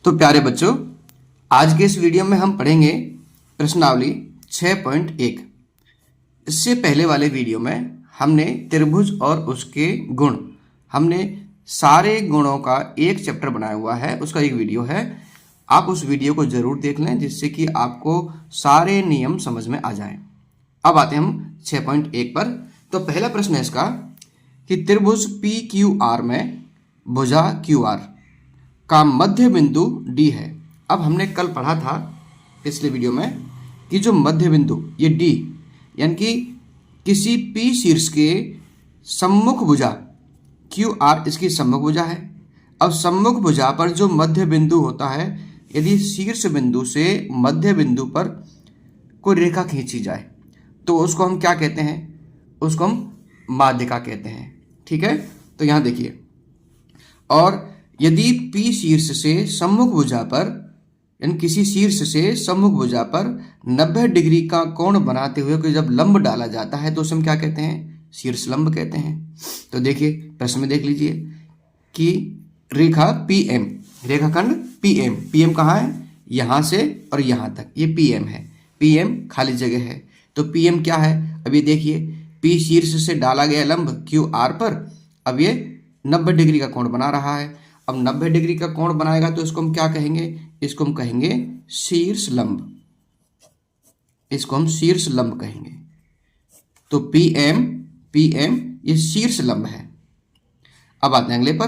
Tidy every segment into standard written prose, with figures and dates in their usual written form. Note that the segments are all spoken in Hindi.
तो प्यारे बच्चों, आज के इस वीडियो में हम पढ़ेंगे प्रश्नावली 6.1। इससे पहले वाले वीडियो में हमने त्रिभुज और उसके गुण, हमने सारे गुणों का एक चैप्टर बनाया हुआ है, उसका एक वीडियो है। आप उस वीडियो को जरूर देख लें जिससे कि आपको सारे नियम समझ में आ जाएं। अब आते हैं हम 6.1 पर। तो पहला प्रश्न है इसका कि त्रिभुज PQR में भुजा QR का मध्य बिंदु D है। अब हमने कल पढ़ा था पिछले वीडियो में कि जो मध्य बिंदु ये D यानी कि किसी P शीर्ष के सम्मुख भुजा QR इसकी सम्मुख भुजा है। अब सम्मुख भुजा पर जो मध्य बिंदु होता है, यदि शीर्ष बिंदु से मध्य बिंदु पर कोई रेखा खींची जाए तो उसको हम क्या कहते हैं? उसको हम माध्यिका कहते हैं। ठीक है, तो यहां देखिए, और यदि P शीर्ष से सम्मुख भुजा पर यानी किसी शीर्ष से सम्मुख भुजा पर 90 डिग्री का कोण बनाते हुए कोई जब लंब डाला जाता है तो उसे हम क्या कहते हैं? शीर्ष लंब कहते हैं। तो देखिए प्रश्न में देख लीजिए कि रेखा PM, रेखाखंड PM कहाँ है? यहां से और यहां तक, ये PM है। PM खाली जगह है, तो PM क्या है? अब ये देखिए, P शीर्ष से डाला गया लंब QR पर अब ये 90 डिग्री का कोण बना रहा है। अब 90 डिग्री का कोण बनाएगा तो इसको हम क्या कहेंगे? इसको हम कहेंगे शीर्ष लंब। इसको हम शीर्ष लंब कहेंगे। तो PM ये शीर्ष लंब है। अब आते हैं अगले पर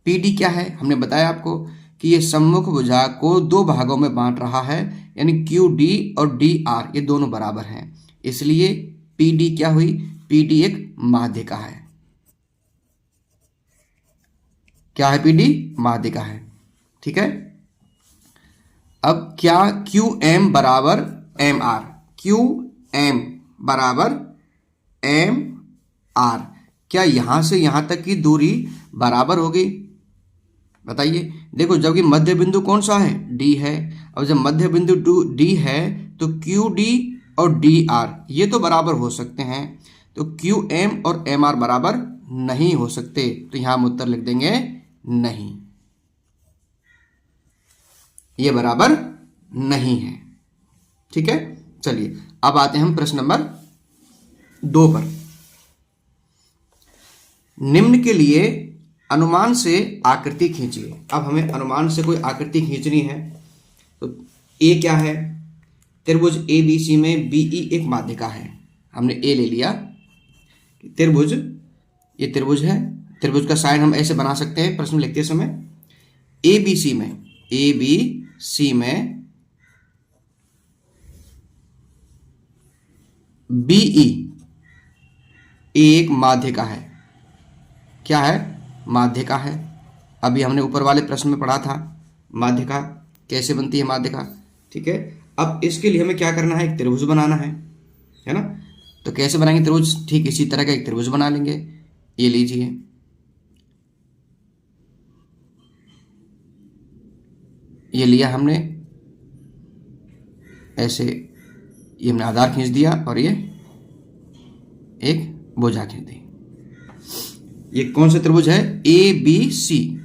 PD क्या है? हमने बताया आपको कि ये सम्मुख भुजा को दो भागों में बांट रहा है, यानी QD और DR ये दोनों बराबर हैं, इसलिए PD क्या हुई? PD एक माध्यिका है। क्या है? PD माध्यिका है। ठीक है। अब क्या QM बराबर MR? QM बराबर MR, क्या यहां से यहां तक की दूरी बराबर होगी? बताइए। देखो, जबकि मध्य बिंदु कौन सा है? D है। अब जब मध्य बिंदु D है तो QD और DR ये तो बराबर हो सकते हैं, तो QM और MR बराबर नहीं हो सकते, तो यहां हम उत्तर लिख देंगे नहीं, ये बराबर नहीं है। ठीक है, चलिए अब आते हैं हम प्रश्न नंबर 2 पर। निम्न के लिए अनुमान से आकृति खींचिए। अब हमें अनुमान से कोई आकृति खींचनी है, तो A क्या है? त्रिभुज ABC में BE एक माध्यिका है। हमने A ले लिया। त्रिभुज, ये त्रिभुज है। त्रिभुज का साइन हम ऐसे बना सकते हैं प्रश्न लिखते समय। ABC में BE एक माध्यिका है। क्या है? माध्यिका है। अभी हमने ऊपर वाले प्रश्न में पढ़ा था माध्यिका कैसे बनती है, माध्यिका। ठीक है, अब इसके लिए हमें क्या करना है? एक त्रिभुज बनाना है ना। तो कैसे बनाएंगे त्रिभुज? ठीक इसी तरह का एक त्रिभुज बना लेंगे। ये लीजिए, ये लिया हमने ऐसे, ये हमने आधार खींच दिया और ये एक भुजा खींच दी। ये कौन सा त्रिभुज है? ABC।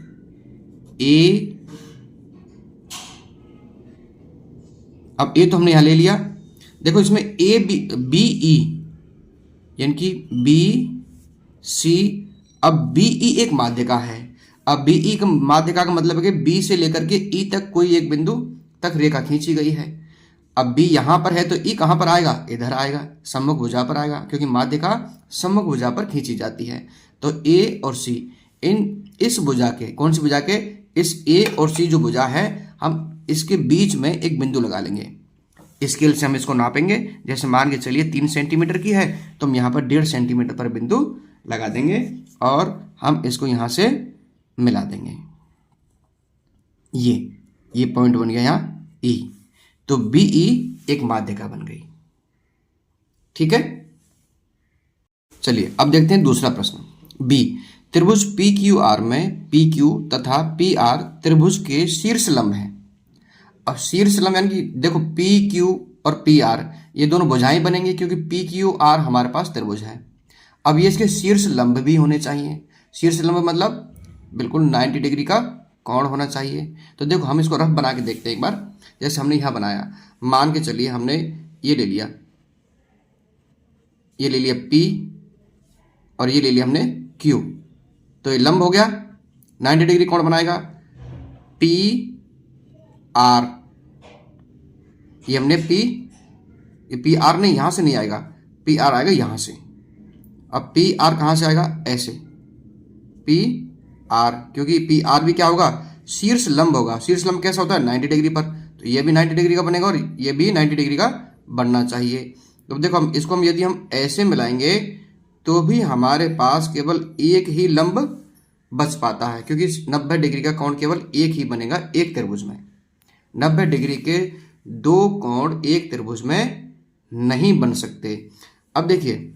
अब A तो हमने यहां ले लिया। देखो इसमें BE यानी कि BC, अब BE एक माध्यिका है। अब BE का माध्यिका का मतलब है कि B से लेकर के E तक कोई एक बिंदु तक रेखा खींची गई है। अब B यहां पर है तो E कहां पर आएगा? इधर आएगा, सम्मुख भुजा पर आएगा, क्योंकि माध्यिका सम्मुख भुजा पर खींची जाती है। तो A और C, इस भुजा के, कौन सी भुजा के? इस A और C जो भुजा है, हम इसके बीच में एक बिंदु लगा लेंगे। स्केल से हम इसको नापेंगे। जैसे मान के चलिए 3 सेंटीमीटर की है तो हम यहाँ पर 1.5 सेंटीमीटर पर बिंदु लगा देंगे और हम इसको यहां से मिला देंगे। ये पॉइंट बन गया यहाँ E, तो BE एक माध्यिका बन गई। ठीक है, चलिए अब देखते हैं दूसरा प्रश्न। B, त्रिभुज PQR में PQ तथा PR त्रिभुज के शीर्ष लंब हैं। अब शीर्ष लंब यानी कि देखो PQ और PR ये दोनों भुजाएं बनेंगे, क्योंकि PQR हमारे पास त्रिभुज है। अब ये इसके शीर्ष लंब भी होने चाहिए। शीर्ष लंब मतलब बिल्कुल 90 डिग्री का कोण होना चाहिए। तो देखो हम इसको रफ बना के देखते हैं एक बार। जैसे हमने यहाँ बनाया, मान के चलिए हमने ये ले लिया, ये ले लिया P और ये ले लिया हमने Q, तो ये लंब हो गया, 90 डिग्री कोण बनाएगा P R। ये हमने ये P R नहीं, यहाँ से नहीं आएगा, P R आएगा यहाँ से। अब P R कहाँ से आएगा, ऐसे P R, क्योंकि P R भी क्या होगा, शीर्ष लंब होगा। शीर्ष लंब कैसा होता है, 90 डिग्री पर, तो ये भी 90 डिग्री का बनेगा और ये भी 90 डिग्री का बनना चाहिए। तो देखो हम इसको यदि हम ऐसे मिलाएंगे तो भी हमारे पास केवल एक ही लंब बच पाता है, क्योंकि 90 डिग्री का कोण केवल एक ही बनेगा एक त्रिभुज में। 90 डिग्री के दो कोण एक त्रिभुज में नहीं बन सकते। अब देखिए,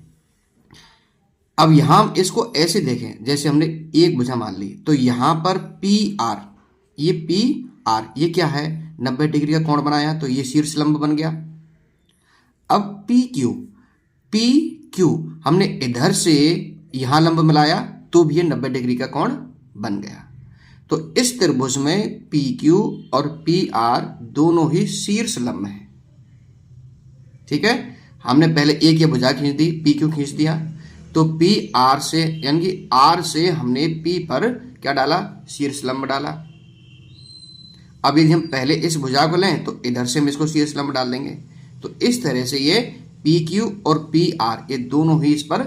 अब यहां हम इसको ऐसे देखें, जैसे हमने एक भुजा मान ली, तो यहां पर पी आर, ये पी आर ये क्या है, 90 डिग्री का कोण बनाया, तो ये शीर्ष लंब बन गया। अब पी क्यू हमने इधर से यहां लंब मिलाया तो भी ये 90 डिग्री का कोण बन गया। तो इस त्रिभुज में पी क्यू और पी आर दोनों ही शीर्ष लंब हैं। ठीक है, हमने पहले एक ये भुजा खींच दी, पी क्यू खींच दिया, तो पी आर से यानी कि आर से हमने पी पर क्या डाला, शीर्ष लंब डाला। अब यदि हम पहले इस भुजा को लें तो इधर से हम इसको शीर्ष लंब डाल देंगे। तो इस तरह से ये पी क्यू और पी आर ये दोनों ही इस पर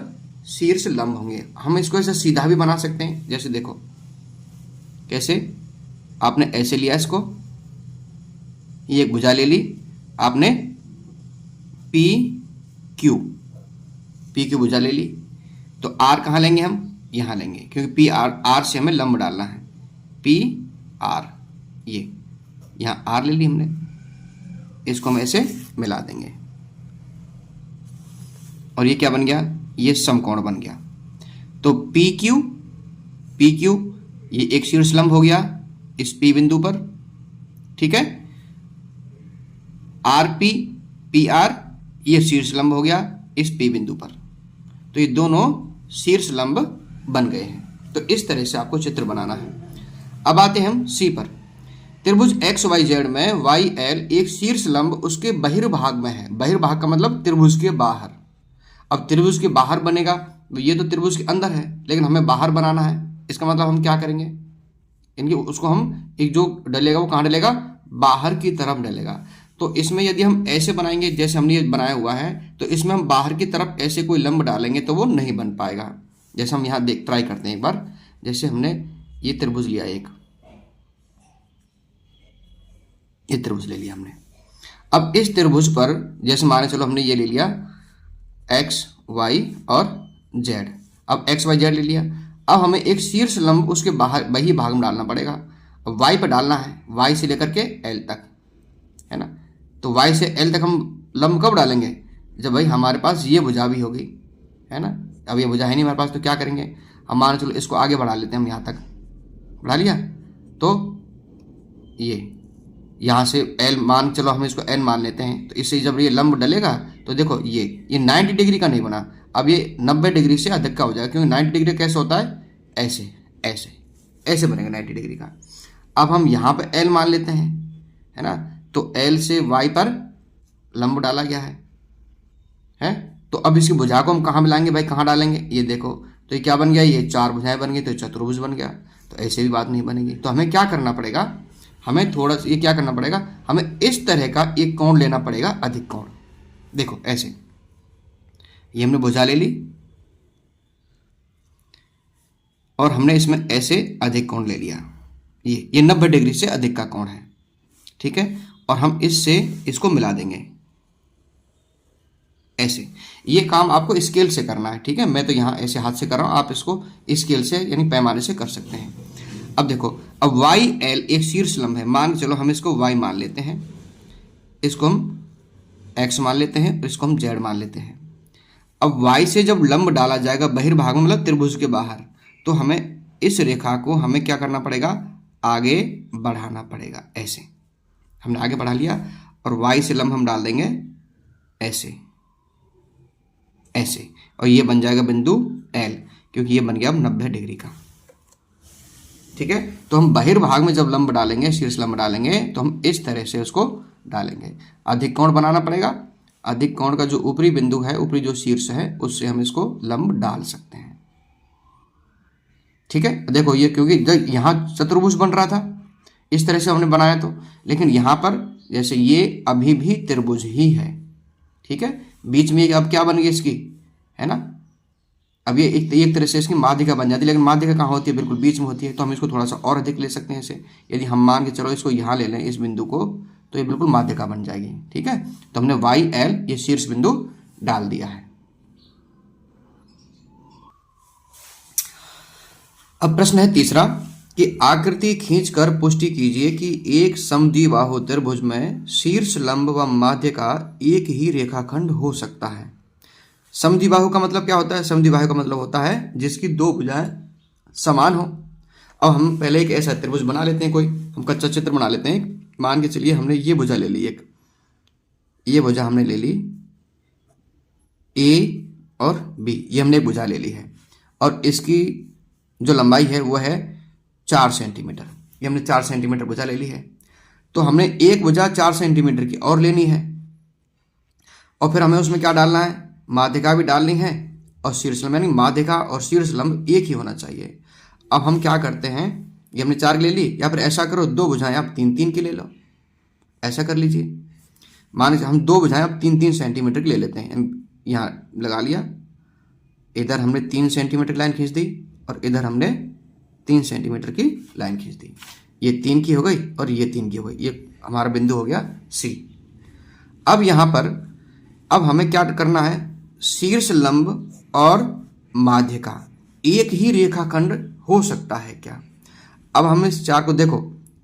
शीर्ष लंब होंगे। हम इसको ऐसे सीधा भी बना सकते हैं, जैसे देखो कैसे, आपने ऐसे लिया इसको, ये एक भुजा ले ली आपने, पी क्यू भुजा ले ली, तो आर कहाँ लेंगे हम, यहाँ लेंगे, क्योंकि पी आर से हमें लंब डालना है। पी आर, ये यहाँ आर ले ली हमने, इसको हम ऐसे मिला देंगे और ये क्या बन गया, ये समकोण बन गया। तो पी क्यू ये एक शीर्ष लंब हो गया इस पी बिंदु पर। ठीक है, आर पी आर ये शीर्ष लंब हो गया इस पी बिंदु पर। तो ये दोनों शीर्ष लंब बन गए हैं। तो इस तरह से आपको चित्र बनाना है। अब आते हैं हम सी पर। त्रिभुज एक्स वाई जेड में वाई एल एक शीर्ष लंब उसके बहिर्भाग में है। बहिर्भाग का मतलब त्रिभुज के बाहर। अब त्रिभुज के बाहर बनेगा, ये तो त्रिभुज के अंदर है, लेकिन हमें बाहर बनाना है। इसका मतलब हम क्या करेंगे, इनकी उसको हम एक जो डलेगा वो कहाँ डलेगा, बाहर की तरफ डलेगा। तो इसमें यदि हम ऐसे बनाएंगे जैसे हमने ये बनाया हुआ है, तो इसमें हम बाहर की तरफ ऐसे कोई लंब डालेंगे तो वो नहीं बन पाएगा। जैसे हम यहाँ ट्राई करते हैं एक बार। जैसे हमने ये त्रिभुज लिया, एक ये त्रिभुज ले लिया हमने। अब इस त्रिभुज पर जैसे माने चलो हमने ये ले लिया एक्स वाई और जेड। अब एक्स वाई जेड ले लिया। अब हमें एक शीर्ष लंब उसके बाहर वही भाग में डालना पड़ेगा। अब वाई पर डालना है, वाई से लेकर के एल तक, है ना। तो वाई से एल तक हम लंब कब डालेंगे, जब भाई हमारे पास ये भुजा भी होगी, है ना। अब ये भुजा है नहीं हमारे पास, तो क्या करेंगे, हम मान चलो इसको आगे बढ़ा लेते हैं। हम यहाँ तक बढ़ा लिया, तो ये यहाँ से एल मान चलो हम इसको एन मान लेते हैं। तो इससे जब ये लंब डलेगा तो देखो ये 90 डिग्री का नहीं बना, अब ये 90 डिग्री से अधिक का हो जाएगा, क्योंकि 90 डिग्री कैसे होता है, ऐसे ऐसे ऐसे बनेगा 90 डिग्री का। अब हम यहाँ पर एल मान लेते हैं, है ना। तो एल से वाई पर लंब डाला गया है। तो अब इसकी भुजा को हम कहाँ मिलाएंगे भाई, कहाँ डालेंगे, ये देखो। तो ये क्या बन गया, ये चार भुजाएं बन गई, तो चतुर्भुज बन गया। तो ऐसे भी बात नहीं बनेगी। तो हमें क्या करना पड़ेगा, हमें थोड़ा सा ये क्या करना पड़ेगा, हमें इस तरह का एक कोण लेना पड़ेगा, अधिक कोण। देखो ऐसे, ये हमने भुजा ले ली और हमने इसमें ऐसे अधिक कोण ले लिया। ये 90 डिग्री से अधिक का कोण है, ठीक है। और हम इससे इसको मिला देंगे ऐसे। ये काम आपको स्केल से करना है, ठीक है। मैं तो यहाँ ऐसे हाथ से कर रहा हूँ, आप इसको स्केल से यानी पैमाने से कर सकते हैं। अब देखो, अब वाई एल एक शीर्ष लंब है, मान चलो हम इसको वाई मान लेते हैं, इसको हम एक्स मान लेते हैं और इसको हम जेड मान लेते हैं। अब वाई से जब लंब डाला जाएगा बहिर्भाग में, मतलब त्रिभुज के बाहर, तो हमें इस रेखा को हमें क्या करना पड़ेगा, आगे बढ़ाना पड़ेगा। ऐसे हमने आगे बढ़ा लिया और वाई से लंब हम डाल देंगे ऐसे ऐसे, और ये बन जाएगा बिंदु एल, क्योंकि ये बन गया अब 90 डिग्री का। ठीक है। तो हम बहिर्भाग में जब लंब डालेंगे, शीर्ष लंब डालेंगे, तो हम इस तरह से उसको डालेंगे। अधिक कोण बनाना पड़ेगा। अधिक कोण का जो ऊपरी बिंदु है, ऊपरी जो शीर्ष है, उससे हम इसको लंब डाल सकते हैं। ठीक है, देखो ये क्योंकि जब यहाँ चतुर्भुज बन रहा था इस तरह से हमने बनाया तो, लेकिन यहाँ पर जैसे ये अभी भी त्रिभुज ही है। ठीक है, बीच में अब क्या बन गई इसकी, है ना, अब ये एक तरह से इसकी माध्यिका बन जाती है, लेकिन माध्यिका कहाँ होती है, बिल्कुल बीच में होती है। तो हम इसको थोड़ा सा और अधिक ले सकते हैं इसे। यदि हम मान के चलो इसको यहाँ ले लें, इस बिंदु को, तो ये बिल्कुल माध्यिका बन जाएगी। ठीक है, तो हमने YL ये शीर्ष बिंदु डाल दिया है। अब प्रश्न है तीसरा कि आकृति खींचकर पुष्टि कीजिए कि एक समद्विबाहु त्रिभुज में शीर्ष लंब व माध्यिका एक ही रेखाखंड हो सकता है। समद्विबाहु का मतलब क्या होता है? समद्विबाहु का मतलब होता है जिसकी दो भुजाएं समान हो। अब हम पहले एक ऐसा त्रिभुज बना लेते हैं, कोई हम कच्चा चित्र बना लेते हैं। मान के चलिए हमने ये भुजा ले ली, एक ये भुजा हमने ले ली A और B, ये हमने भुजा ले ली है, और इसकी जो लंबाई है वो है 4 सेंटीमीटर। ये हमने 4 सेंटीमीटर भुजा ले ली है। तो हमने एक भुजा 4 सेंटीमीटर की और लेनी है, और फिर हमें उसमें क्या डालना है, माध्यिका भी डालनी है और शीर्ष लंब, यानी माध्यिका और शीर्ष लंब एक ही होना चाहिए। अब हम क्या करते हैं, ये हमने 4 ले ली, या फिर ऐसा करो दो भुजाएं आप 3-3 की ले लो, ऐसा कर लीजिए। मान लीजिए हम दो भुजाएं आप 3-3 सेंटीमीटर की ले लेते हैं। यहाँ लगा लिया, इधर हमने 3 सेंटीमीटर लाइन खींच दी और इधर हमने 3 सेंटीमीटर की लाइन खींच दी। ये 3 की हो गई और ये 3 की हो गई, ये हमारा बिंदु हो गया C। अब यहाँ पर अब हमें क्या करना है, शीर्ष लंब और माध्यिका एक ही रेखाखंड हो सकता है क्या। अब हम इस 4 को देखो,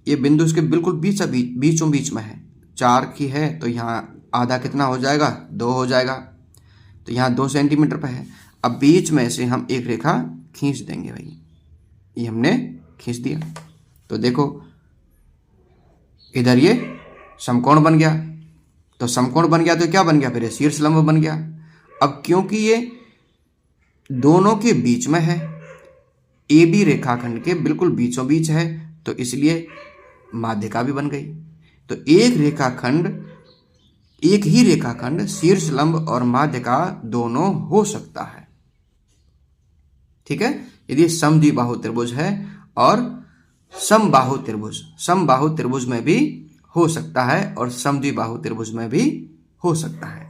ये बिंदु इसके बिल्कुल बीचों बीच में है। 4 की है तो यहाँ आधा कितना हो जाएगा, 2 हो जाएगा, तो यहाँ 2 सेंटीमीटर पर है। अब बीच में से हम एक रेखा खींच देंगे भाई, ये हमने खींच दिया, तो देखो इधर ये समकोण बन गया। तो समकोण बन गया तो क्या बन गया, फिर ये शीर्ष लंब बन गया। अब क्योंकि ये दोनों के बीच में है, AB रेखाखंड के बिल्कुल बीचों बीच है, तो इसलिए माध्यिका भी बन गई। तो एक ही रेखाखंड शीर्ष लंब और माध्यिका दोनों हो सकता है। ठीक है, यदि समद्विबाहु त्रिभुज है, और समबाहु त्रिभुज में भी हो सकता है और समद्विबाहु त्रिभुज में भी हो सकता है।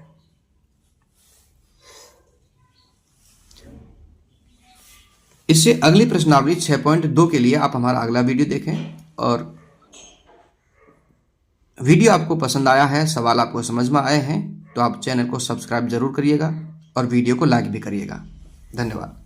इससे अगली प्रश्नावली 6.2 के लिए आप हमारा अगला वीडियो देखें। और वीडियो आपको पसंद आया है, सवाल आपको समझ में आए हैं, तो आप चैनल को सब्सक्राइब जरूर करिएगा और वीडियो को लाइक भी करिएगा। धन्यवाद।